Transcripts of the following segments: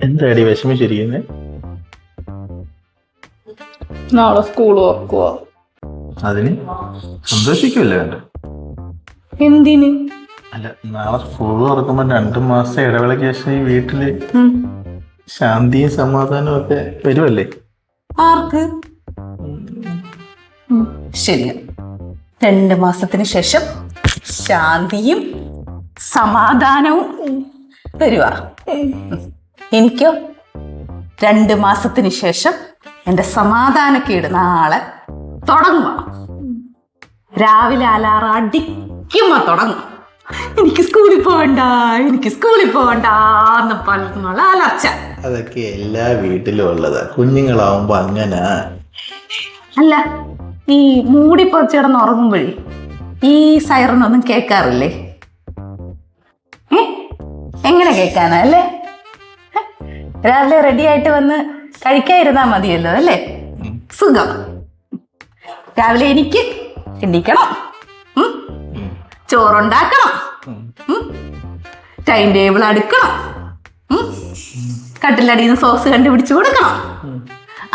എന്താടി വിഷമിച്ചിരിക്കുന്നത്? നാളെ സ്കൂൾ തുറക്കുക. അതിന് സന്തോഷിക്കുമല്ലേ വേണ്ട? എന്തിന്? അല്ല, നാളെ സ്കൂൾ തുറക്കുമ്പോൾ 2 മാസം ഇടവേളയ്ക്ക് ശേഷം ഈ വീട്ടില് ശാന്തിയും സമാധാനവും ഒക്കെ വരുമല്ലേ? ആർക്ക്? ശരിയാ, 2 മാസത്തിന് ശേഷം ശാന്തിയും സമാധാനവും വരുവാ. എനിക്കോ 2 മാസത്തിന് ശേഷം എന്റെ സമാധാനക്കേട് നാളെ തുടങ്ങുക. രാവിലെ അലാറം അടിക്കുമ്പോ തുടങ്ങും. എനിക്ക് സ്കൂളിൽ പോകണ്ട, എനിക്ക് സ്കൂളിൽ പോകണ്ടെന്ന് പറഞ്ഞുള്ള അലർച്ച. അതൊക്കെ എല്ലാ വീട്ടിലും ഉള്ളതാ, കുഞ്ഞുങ്ങളാവുമ്പോ അങ്ങനെ. അല്ല, ഈ മൂടി പൊറച്ച് കിടന്ന് ഉറങ്ങുമ്പോഴേ ഈ സൈറനൊന്നും കേൾക്കാറില്ലേ? എങ്ങനെ കേൾക്കാനാ അല്ലേ? രാവിലെ റെഡി ആയിട്ട് വന്ന് കഴിക്കാതിരുന്നാ മതിയല്ലോ അല്ലേ? സുഖം. രാവിലെ എനിക്ക് എണ്ണിക്കണം, ചോറുണ്ടാക്കണം, ടൈം ടേബിൾ അടുക്കണം, കട്ടിലടിയിൽ നിന്ന് സോസ് കണ്ടുപിടിച്ചു കൊടുക്കണം.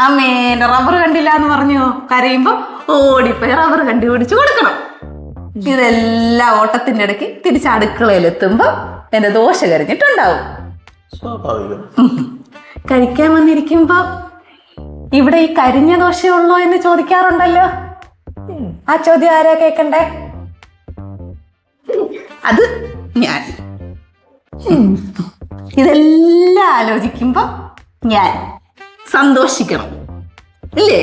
അമ്മേന്റെ റബ്ബർ കണ്ടില്ല എന്ന് പറഞ്ഞു കരയുമ്പോ ഓടിപ്പോയി റബ്ബർ കണ്ടുപിടിച്ചു കൊടുക്കണം. ഇതെല്ലാം ഓട്ടത്തിന്റെ ഇടയ്ക്ക് തിരിച്ച് അടുക്കളയിലെത്തുമ്പോ എന്റെ ദോശ കരിഞ്ഞിട്ടുണ്ടാവും. കഴിക്കാൻ വന്നിരിക്കുമ്പോ ഇവിടെ ഈ കരിഞ്ഞ ദോശയുള്ളോ എന്ന് ചോദിക്കാറുണ്ടല്ലോ. ആ ചോദ്യം ആരാ കേക്കണ്ടേ? അത് ഞാൻ. ഇതെല്ലാം ആലോചിക്കുമ്പോ ഞാൻ സന്തോഷിക്കണം, ഇല്ലേ?